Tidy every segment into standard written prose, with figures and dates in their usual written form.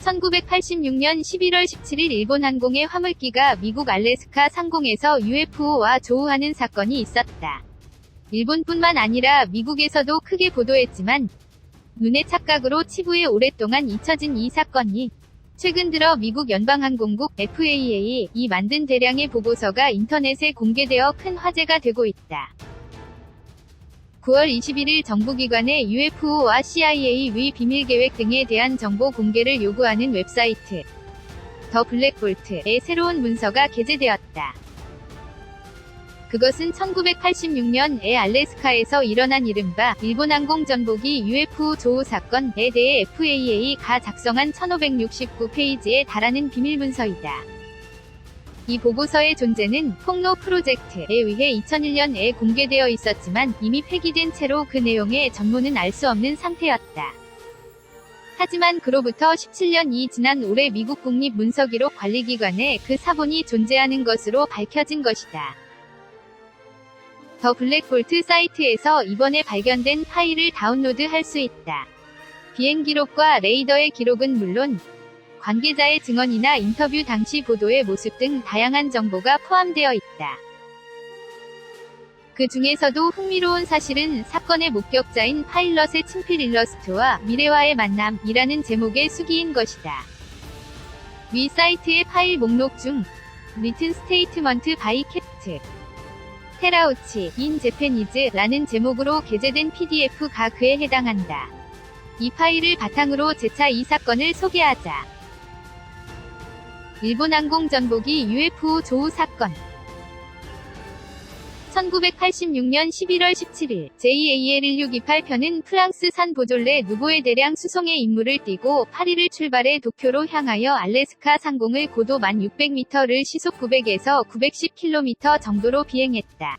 1986년 11월 17일 일본 항공의 화물기가 미국 알래스카 상공에서 UFO와 조우하는 사건이 있었다. 일본뿐만 아니라 미국에서도 크게 보도했지만 눈의 착각으로 치부에 오랫동안 잊혀진 이 사건이 최근 들어 미국 연방항공국 FAA이 만든 대량의 보고서가 인터넷에 공개되어 큰 화제가 되고 있다. 9월 21일 정부기관의 UFO와 CIA의 비밀계획 등에 대한 정보 공개를 요구하는 웹사이트 더 블랙볼트의 새로운 문서가 게재되었다. 그것은 1986년에 알래스카에서 일어난 이른바 일본 항공전복이 UFO 조우 사건에 대해 FAA가 작성한 1569페이지에 달하는 비밀문서이다. 이 보고서의 존재는 폭로 프로젝트에 의해 2001년에 공개되어 있었지만 이미 폐기된 채로 그 내용의 전문은 알 수 없는 상태였다. 하지만 그로부터 17년이 지난 올해 미국 국립문서기록관리기관에 그 사본이 존재하는 것으로 밝혀진 것이다. 더 블랙볼트 사이트에서 이번에 발견된 파일을 다운로드할 수 있다. 비행 기록과 레이더의 기록은 물론 관계자의 증언이나 인터뷰 당시 보도의 모습 등 다양한 정보가 포함되어 있다. 그 중에서도 흥미로운 사실은 사건의 목격자인 파일럿의 친필 일러스트와 미래와의 만남이라는 제목의 수기인 것이다. 위 사이트의 파일 목록 중 리튼 스테이트먼트 바이 캡트 테라우치 인 재패니즈라는 제목으로 게재된 PDF가 그에 해당한다. 이 파일을 바탕으로 재차 이 사건을 소개하자. 일본 항공전복이 UFO 조우 사건 1986년 11월 17일 JAL1628편은 프랑스산 보졸레 누보의 대량 수송의 임무를 띠고 파리를 출발해 도쿄로 향하여 알래스카 상공을 고도 1600m를 시속 900에서 910km 정도로 비행했다.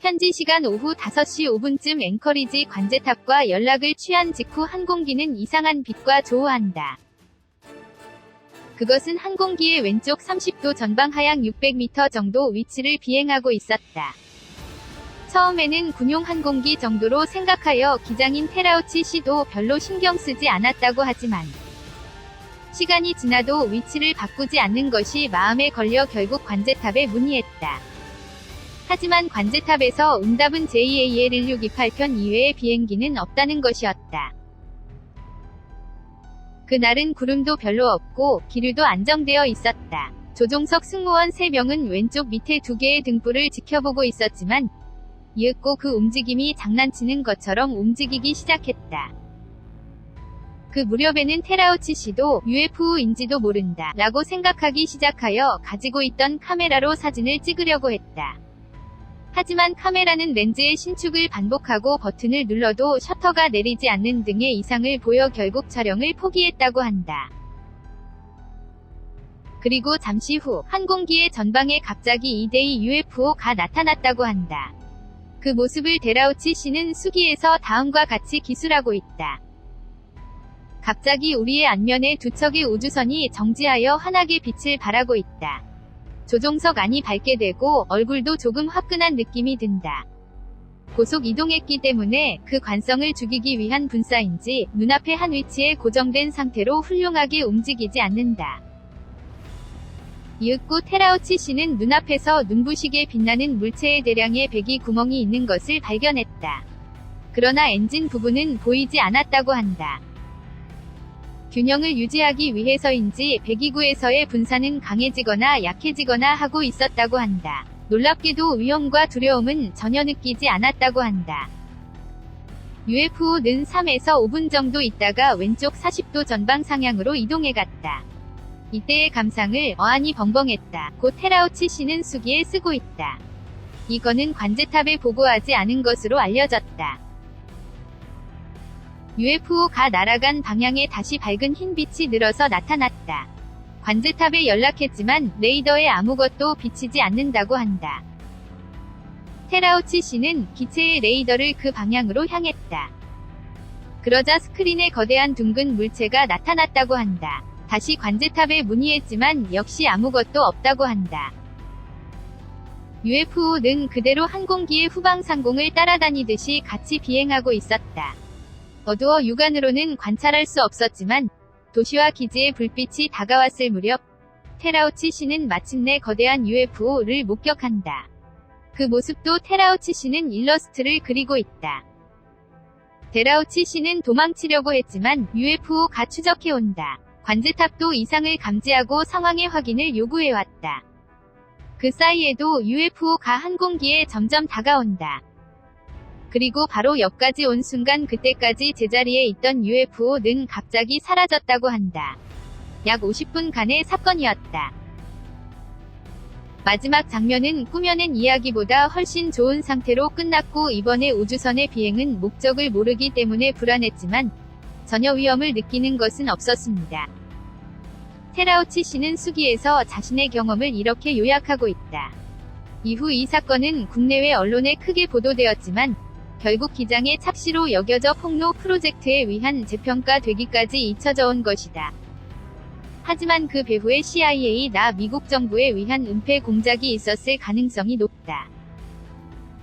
현지 시간 오후 5시 5분쯤 앵커리지 관제탑과 연락을 취한 직후 항공기는 이상한 빛과 조우한다. 그것은 항공기의 왼쪽 30도 전방 하향 600m 정도 위치를 비행하고 있었다. 처음에는 군용 항공기 정도로 생각하여 기장인 테라우치 씨도 별로 신경 쓰지 않았다고 하지만 시간이 지나도 위치를 바꾸지 않는 것이 마음에 걸려 결국 관제탑에 문의했다. 하지만 관제탑에서 응답은 JAL1628편 이외의 비행기는 없다는 것이었다. 그날은 구름도 별로 없고 기류도 안정되어 있었다. 조종석 승무원 3명은 왼쪽 밑에 2개의 등불을 지켜보고 있었지만 이윽고 그 움직임이 장난치는 것처럼 움직이기 시작했다. 그 무렵에는 테라우치 씨도 UFO인지도 모른다 라고 생각하기 시작하여 가지고 있던 카메라로 사진을 찍으려고 했다. 하지만 카메라는 렌즈의 신축을 반복하고 버튼을 눌러도 셔터가 내리지 않는 등의 이상을 보여 결국 촬영을 포기했다고 한다. 그리고 잠시 후 항공기의 전방에 갑자기 2대의 UFO가 나타났다고 한다. 그 모습을 테라우치 씨는 수기에서 다음과 같이 기술하고 있다. 갑자기 우리의 안면에 2척의 우주선이 정지하여 환하게 빛을 발하고 있다. 조종석 안이 밝게 되고 얼굴도 조금 화끈한 느낌이 든다. 고속 이동했기 때문에 그 관성을 죽이기 위한 분사인지 눈앞의 한 위치에 고정된 상태로 훌륭하게 움직이지 않는다. 이윽고 테라우치 씨는 눈앞에서 눈부시게 빛나는 물체의 대량의 배기 구멍이 있는 것을 발견했다. 그러나 엔진 부분은 보이지 않았다고 한다. 균형을 유지하기 위해서인지 배기구에서의 분사는 강해지거나 약해지거나 하고 있었다고 한다. 놀랍게도 위험과 두려움은 전혀 느끼지 않았다고 한다. UFO는 3에서 5분 정도 있다가 왼쪽 40도 전방 상향으로 이동해갔다. 이때의 감상을 어안이 벙벙했다. 곧 테라우치 씨는 수기에 쓰고 있다. 이거는 관제탑에 보고하지 않은 것으로 알려졌다. UFO가 날아간 방향에 다시 밝은 흰 빛이 늘어서 나타났다. 관제탑에 연락했지만 레이더에 아무것도 비치지 않는다고 한다. 테라우치 씨는 기체의 레이더를 그 방향으로 향했다. 그러자 스크린에 거대한 둥근 물체가 나타났다고 한다. 다시 관제탑에 문의했지만 역시 아무것도 없다고 한다. UFO는 그대로 항공기의 후방 상공을 따라다니듯이 같이 비행하고 있었다. 어두워 육안으로는 관찰할 수 없었지만 도시와 기지의 불빛이 다가왔을 무렵 테라우치 씨는 마침내 거대한 UFO를 목격한다. 그 모습도 테라우치 씨는 일러스트를 그리고 있다. 테라우치 씨는 도망치려고 했지만 UFO가 추적해온다. 관제탑도 이상을 감지하고 상황의 확인을 요구해왔다. 그 사이에도 UFO가 항공기에 점점 다가온다. 그리고 바로 옆까지 온 순간 그때까지 제자리에 있던 UFO는 갑자기 사라졌다고 한다. 약 50분간의 사건이었다. 마지막 장면은 꾸며낸 이야기보다 훨씬 좋은 상태로 끝났고 이번에 우주선의 비행은 목적을 모르기 때문에 불안했지만 전혀 위험을 느끼는 것은 없었습니다. 테라우치 씨는 수기에서 자신의 경험을 이렇게 요약하고 있다. 이후 이 사건은 국내외 언론에 크게 보도되었지만 결국 기장의 착시로 여겨져 폭로 프로젝트에 의한 재평가되기까지 잊혀져 온 것이다. 하지만 그 배후에 CIA 나 미국 정부에 의한 은폐 공작이 있었을 가능성이 높다.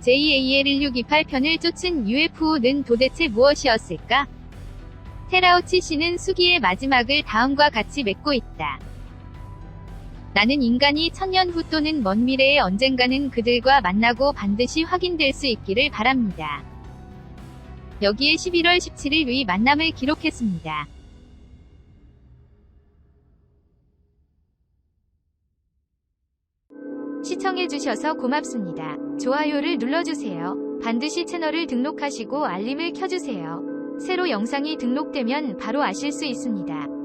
JAL1628편을 쫓은 UFO는 도대체 무엇이었을까? 테라우치 씨는 수기의 마지막을 다음과 같이 맺고 있다. 나는 인간이 1000년 후 또는 먼 미래에 언젠가는 그들과 만나고 반드시 확인될 수 있기를 바랍니다. 여기에 11월 17일의 만남을 기록했습니다. 시청해주셔서 고맙습니다. 좋아요를 눌러주세요. 반드시 채널을 등록하시고 알림을 켜주세요. 새로 영상이 등록되면 바로 아실 수 있습니다.